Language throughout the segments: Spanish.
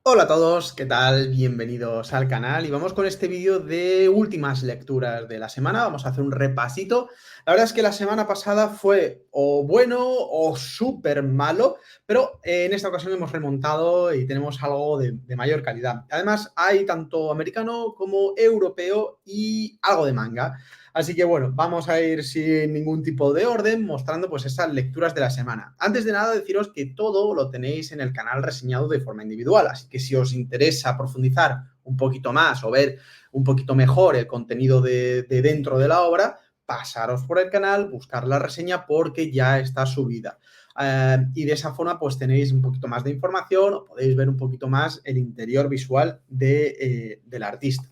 Hola a todos, ¿qué tal? Bienvenidos al canal y vamos con este vídeo de últimas lecturas de la semana. Vamos a hacer un repasito. La verdad es que la semana pasada fue o bueno o súper malo, pero en esta ocasión hemos remontado y tenemos algo de mayor calidad. Además, hay tanto americano como europeo y algo de manga. Así que bueno, vamos a ir sin ningún tipo de orden mostrando pues esas lecturas de la semana. Antes de nada deciros que todo lo tenéis en el canal reseñado de forma individual, así que si os interesa profundizar un poquito más o ver un poquito mejor el contenido de dentro de la obra, pasaros por el canal, buscar la reseña porque ya está subida. Y de esa forma pues tenéis un poquito más de información o podéis ver un poquito más el interior visual del artista.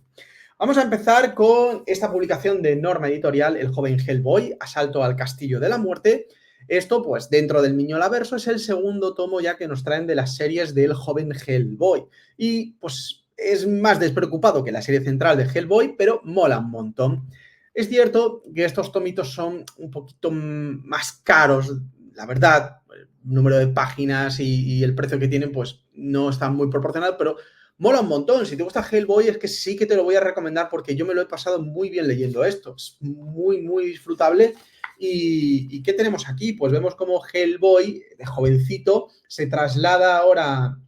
Vamos a empezar con esta publicación de Norma Editorial, El joven Hellboy, Asalto al Castillo de la Muerte. Esto, pues, dentro del Miñolaverso es el segundo tomo ya que nos traen de las series del joven Hellboy. Y, pues, es más despreocupado que la serie central de Hellboy, pero mola un montón. Es cierto que estos tomitos son un poquito más caros, la verdad, el número de páginas y el precio que tienen, pues, no está muy proporcional, pero mola un montón. Si te gusta Hellboy, es que sí que te lo voy a recomendar porque yo me lo he pasado muy bien leyendo esto. Es muy, muy disfrutable. ¿Y qué tenemos aquí? Pues vemos como Hellboy, de jovencito, se traslada ahora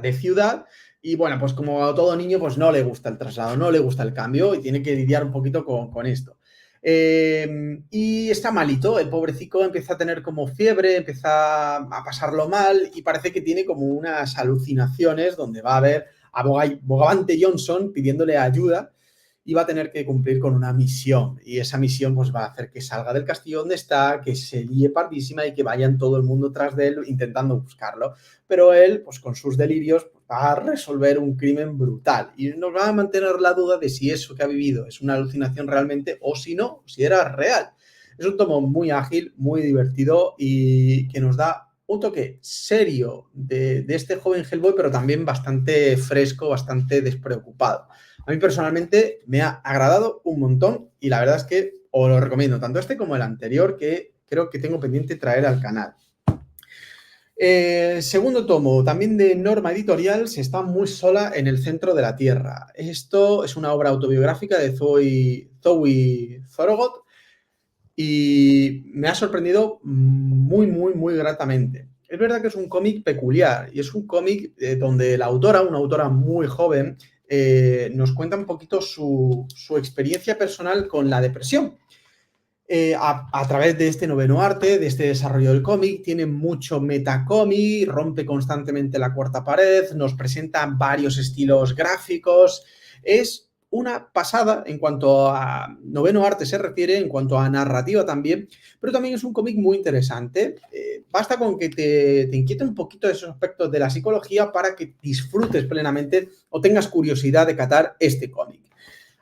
de ciudad. Y bueno, pues como a todo niño, pues no le gusta el traslado, no le gusta el cambio y tiene que lidiar un poquito con esto. Y está malito, el pobrecito empieza a tener como fiebre, empieza a pasarlo mal y parece que tiene como unas alucinaciones donde va a ver a Bogavante Johnson pidiéndole ayuda y va a tener que cumplir con una misión. Y esa misión pues va a hacer que salga del castillo donde está, que se líe pardísima y que vayan todo el mundo tras de él intentando buscarlo. Pero él, pues con sus delirios, pues, va a resolver un crimen brutal. Y nos va a mantener la duda de si eso que ha vivido es una alucinación realmente o si no, si era real. Es un tomo muy ágil, muy divertido y que nos da un toque serio de este joven Hellboy, pero también bastante fresco, bastante despreocupado. A mí personalmente me ha agradado un montón y la verdad es que os lo recomiendo, tanto este como el anterior, que creo que tengo pendiente traer al canal. Segundo tomo, también de Norma Editorial, Se está muy sola en el centro de la Tierra. Esto es una obra autobiográfica de Zoe Zorogot y me ha sorprendido muy gratamente. Es verdad que es un cómic peculiar y es un cómic donde la autora, una autora muy joven, nos cuenta un poquito su experiencia personal con la depresión. A través de este noveno arte, de este desarrollo del cómic, tiene mucho metacómic, rompe constantemente la cuarta pared, nos presenta varios estilos gráficos. Es una pasada en cuanto a noveno arte se refiere, en cuanto a narrativa también, pero también es un cómic muy interesante. Basta con que te inquiete un poquito esos aspectos de la psicología para que disfrutes plenamente o tengas curiosidad de catar este cómic.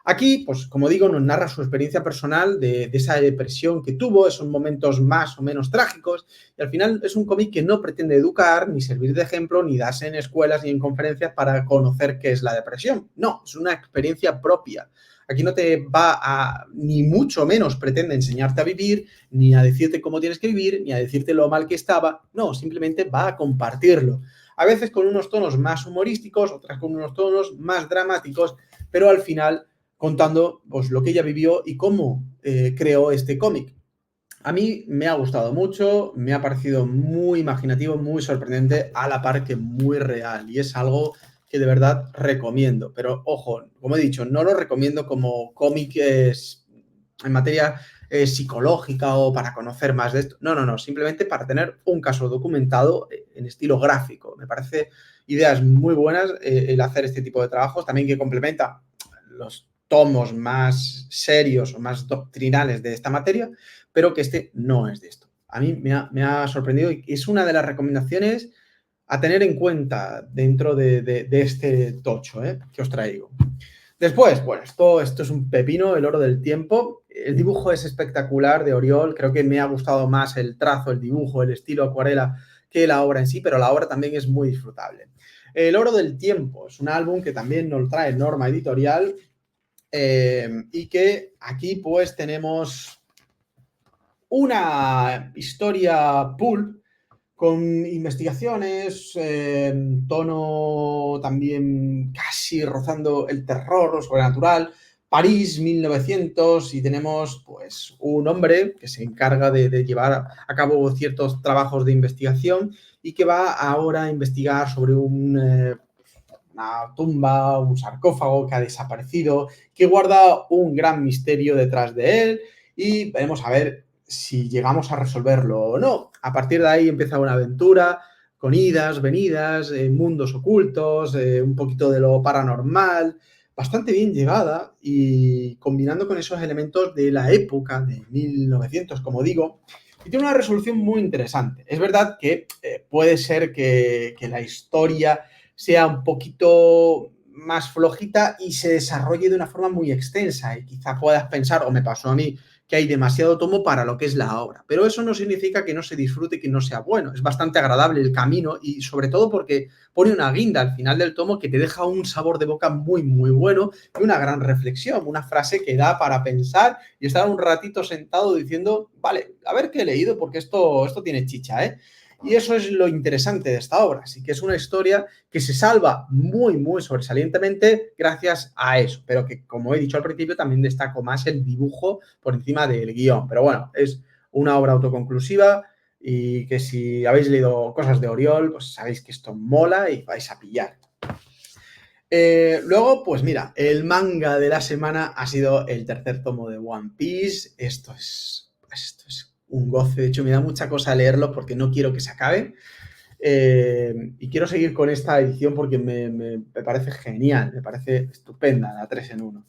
Aquí, pues como digo, nos narra su experiencia personal de esa depresión que tuvo, esos momentos más o menos trágicos, y al final es un cómic que no pretende educar, ni servir de ejemplo, ni darse en escuelas ni en conferencias para conocer qué es la depresión. No, es una experiencia propia. Aquí no te va a, ni mucho menos pretende enseñarte a vivir, ni a decirte cómo tienes que vivir, ni a decirte lo mal que estaba. No, simplemente va a compartirlo. A veces con unos tonos más humorísticos, otras con unos tonos más dramáticos, pero al final contando pues, lo que ella vivió y cómo creó este cómic. A mí me ha gustado mucho, me ha parecido muy imaginativo, muy sorprendente, a la par que muy real. Y es algo que de verdad recomiendo. Pero ojo, como he dicho, no lo recomiendo como cómic en materia psicológica o para conocer más de esto. No, no, no, simplemente para tener un caso documentado en estilo gráfico. Me parece ideas muy buenas el hacer este tipo de trabajos, también que complementa los tomos más serios o más doctrinales de esta materia, pero que este no es de esto. A mí me ha sorprendido y es una de las recomendaciones a tener en cuenta dentro de este tocho que os traigo. Después, bueno, esto es un pepino, el oro del tiempo. El dibujo es espectacular de Oriol. Creo que me ha gustado más el trazo, el dibujo, el estilo acuarela que la obra en sí, pero la obra también es muy disfrutable. El oro del tiempo es un álbum que también nos trae Norma Editorial y que aquí pues tenemos una historia pulp con investigaciones, tono también casi rozando el terror, lo sobrenatural. París 1900 y tenemos pues un hombre que se encarga de llevar a cabo ciertos trabajos de investigación y que va ahora a investigar sobre una tumba, un sarcófago que ha desaparecido, que guarda un gran misterio detrás de él y veremos a ver si llegamos a resolverlo o no. A partir de ahí empieza una aventura con idas, venidas, mundos ocultos, un poquito de lo paranormal, bastante bien llevada y combinando con esos elementos de la época de 1900, como digo, y tiene una resolución muy interesante. Es verdad que puede ser que la historia sea un poquito más flojita y se desarrolle de una forma muy extensa y quizá puedas pensar, o me pasó a mí, que hay demasiado tomo para lo que es la obra. Pero eso no significa que no se disfrute, que no sea bueno. Es bastante agradable el camino y sobre todo porque pone una guinda al final del tomo que te deja un sabor de boca muy, muy bueno y una gran reflexión, una frase que da para pensar y estar un ratito sentado diciendo, vale, a ver qué he leído porque esto tiene chicha, ¿eh? Y eso es lo interesante de esta obra. Así que es una historia que se salva muy, muy sobresalientemente gracias a eso. Pero que, como he dicho al principio, también destaco más el dibujo por encima del guión. Pero bueno, es una obra autoconclusiva y que si habéis leído cosas de Oriol, pues sabéis que esto mola y vais a pillar. Luego, pues mira, el manga de la semana ha sido el tercer tomo de One Piece. Esto es un goce. De hecho, me da mucha cosa leerlo porque no quiero que se acabe. Y quiero seguir con esta edición porque me parece genial, me parece estupenda la 3 en 1.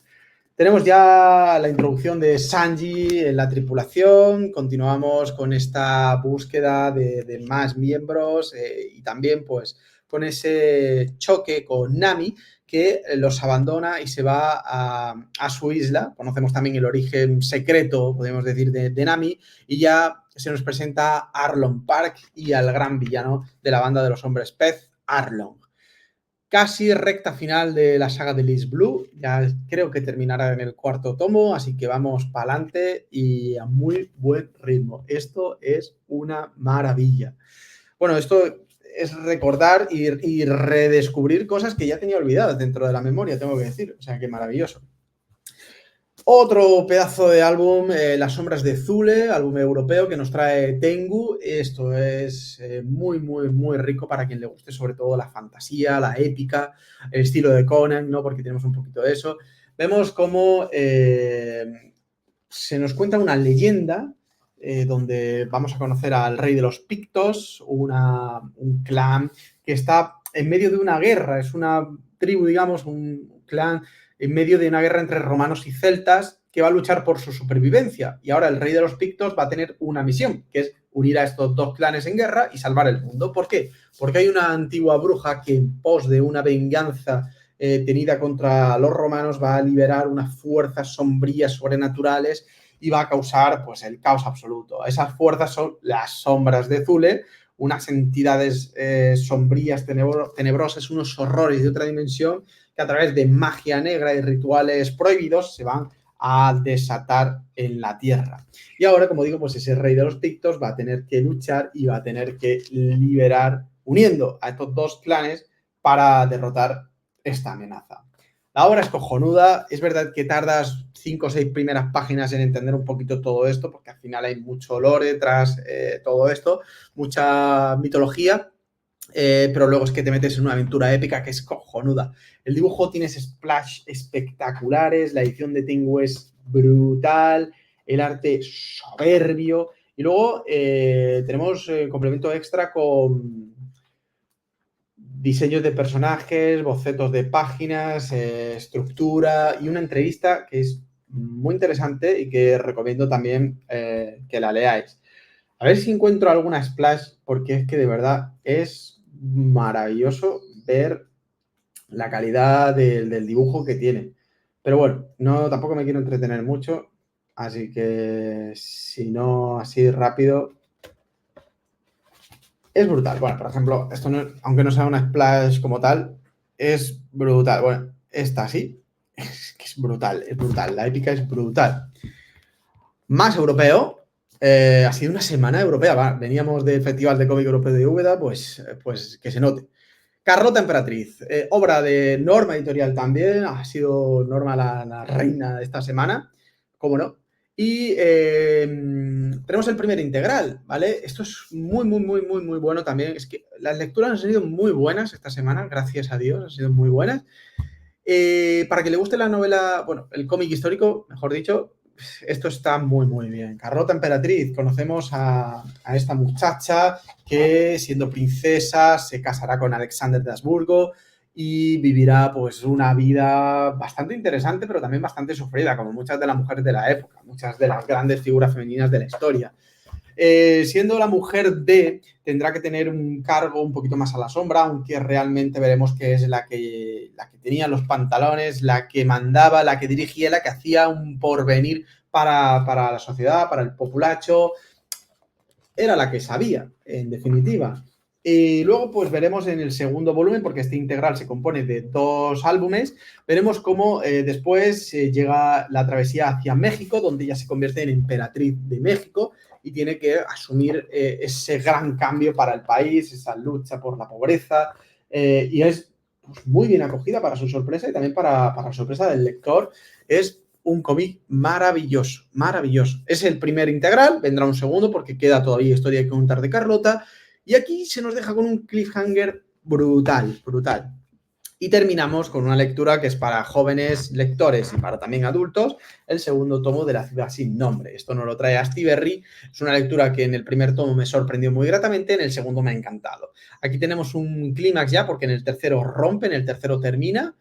Tenemos ya la introducción de Sanji en la tripulación, continuamos con esta búsqueda de más miembros y también pues con ese choque con Nami que los abandona y se va a su isla. Conocemos también el origen secreto, podemos decir, de Nami y ya se nos presenta a Arlong Park y al gran villano de la banda de los hombres pez, Arlong. Casi recta final de la saga de Liz Blue, ya creo que terminará en el cuarto tomo, así que vamos para adelante y a muy buen ritmo. Esto es una maravilla. Bueno, esto es recordar y redescubrir cosas que ya tenía olvidadas dentro de la memoria, tengo que decir. O sea, que maravilloso. Otro pedazo de álbum, Las sombras de Thule, álbum europeo que nos trae Tengu. Esto es muy, muy, muy rico para quien le guste sobre todo la fantasía, la épica, el estilo de Conan, ¿no? Porque tenemos un poquito de eso. Vemos cómo se nos cuenta una leyenda donde vamos a conocer al rey de los Pictos, un clan que está en medio de una guerra. Es una tribu, digamos, un clan en medio de una guerra entre romanos y celtas que va a luchar por su supervivencia. Y ahora el rey de los Pictos va a tener una misión, que es unir a estos dos clanes en guerra y salvar el mundo. ¿Por qué? Porque hay una antigua bruja que en pos de una venganza tenida contra los romanos va a liberar unas fuerzas sombrías sobrenaturales y va a causar pues el caos absoluto. Esas fuerzas son las sombras de Thule, unas entidades sombrías, tenebrosas, unos horrores de otra dimensión que a través de magia negra y rituales prohibidos se van a desatar en la tierra. Y ahora, como digo, pues ese rey de los Pictos va a tener que luchar y va a tener que liberar, uniendo a estos dos clanes para derrotar esta amenaza. La obra es cojonuda, es verdad que tardas 5 o 6 primeras páginas en entender un poquito todo esto, porque al final hay mucho lore tras todo esto, mucha mitología, pero luego es que te metes en una aventura épica que es cojonuda. El dibujo tiene splash espectaculares, la edición de Tengu es brutal, el arte soberbio, y luego tenemos complemento extra con diseños de personajes, bocetos de páginas, estructura y una entrevista que es muy interesante y que recomiendo también que la leáis. A ver si encuentro alguna splash, porque es que de verdad es maravilloso ver la calidad del dibujo que tiene. Pero bueno, no, tampoco me quiero entretener mucho, así que si no, así rápido. Es brutal. Bueno, por ejemplo, esto no, aunque no sea una splash como tal, es brutal. Bueno, esta sí, es que es brutal, es brutal. La épica es brutal. Más europeo, Ha sido una semana europea, veníamos del Festival de Cómic Europeo de Úbeda, pues que se note. Carlota Emperatriz, obra de Norma Editorial también, ha sido Norma la reina de esta semana, cómo no. Y tenemos el primer integral, ¿vale? Esto es muy bueno también. Es que las lecturas han sido muy buenas esta semana, gracias a Dios, han sido muy buenas. Para que le guste la novela, bueno, el cómic histórico, mejor dicho, esto está muy bien. Carlota Emperatriz, conocemos a esta muchacha que siendo princesa se casará con Alexander de Habsburgo y vivirá pues una vida bastante interesante, pero también bastante sufrida, como muchas de las mujeres de la época, muchas de las grandes figuras femeninas de la historia. Siendo la mujer D, tendrá que tener un cargo un poquito más a la sombra, aunque realmente veremos que es la que tenía los pantalones, la que mandaba, la que dirigía, la que hacía un porvenir para la sociedad, para el populacho. Era la que sabía, en definitiva. Y luego, pues veremos en el segundo volumen, porque este integral se compone de 2 álbumes, veremos cómo después llega la travesía hacia México, donde ella se convierte en emperatriz de México y tiene que asumir ese gran cambio para el país, esa lucha por la pobreza, y es pues, muy bien acogida para su sorpresa y también para la sorpresa del lector. Es un cómic maravilloso, maravilloso. Es el primer integral, vendrá un segundo porque queda todavía historia que contar de Carlota. Y aquí se nos deja con un cliffhanger brutal. Y terminamos con una lectura que es para jóvenes lectores y para también adultos, el segundo tomo de La ciudad sin nombre. Esto nos lo trae Astiberri. Es una lectura que en el primer tomo me sorprendió muy gratamente, en el segundo me ha encantado. Aquí tenemos un clímax ya porque en el tercero rompe, en el tercero termina.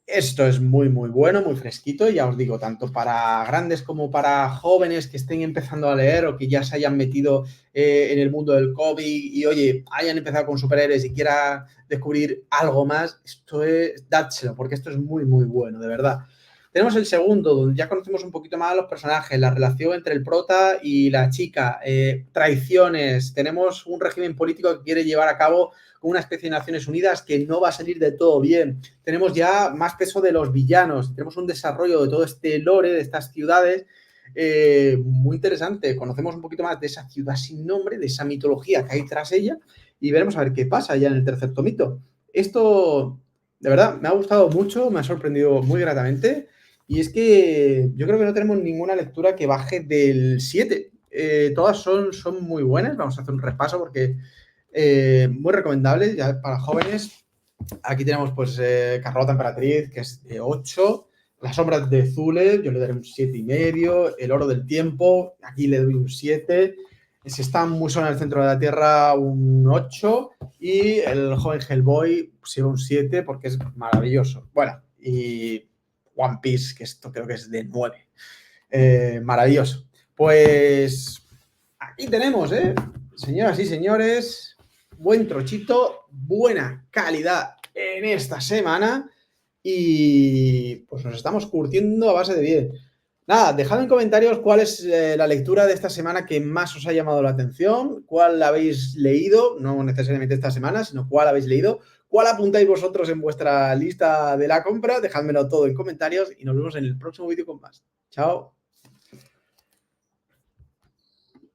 Esto es muy bueno, muy fresquito, y ya os digo, tanto para grandes como para jóvenes que estén empezando a leer o que ya se hayan metido en el mundo del cómic y, oye, hayan empezado con superhéroes y quieran descubrir algo más, esto es, dádselo, porque esto es muy bueno, de verdad. Tenemos el segundo, donde ya conocemos un poquito más a los personajes, la relación entre el prota y la chica, traiciones, tenemos un régimen político que quiere llevar a cabo una especie de Naciones Unidas que no va a salir de todo bien. Tenemos ya más peso de los villanos, tenemos un desarrollo de todo este lore, de estas ciudades, muy interesante. Conocemos un poquito más de esa ciudad sin nombre, de esa mitología que hay tras ella, y veremos a ver qué pasa ya en el tercer tomito. Esto, de verdad, me ha gustado mucho, me ha sorprendido muy gratamente, y es que yo creo que no tenemos ninguna lectura que baje del 7. Todas son muy buenas. Vamos a hacer un repaso porque muy recomendable ya para jóvenes. Aquí tenemos pues Carlota Emperatriz, que es de 8. Las sombras de Zule, yo le daré un 7,5. El oro del tiempo, aquí le doy un 7. Si está muy solo en el centro de la Tierra, un 8. Y el joven Hellboy, pues lleva un 7 porque es maravilloso. Bueno, y One Piece, que esto creo que es de 9. Maravilloso. Pues aquí tenemos, señoras y señores, buen trochito, buena calidad en esta semana y pues nos estamos curtiendo a base de bien. Nada, dejad en comentarios cuál es la lectura de esta semana que más os ha llamado la atención, cuál habéis leído, no necesariamente esta semana, sino cuál habéis leído, cuál apuntáis vosotros en vuestra lista de la compra, dejádmelo todo en comentarios y nos vemos en el próximo vídeo con más. Chao.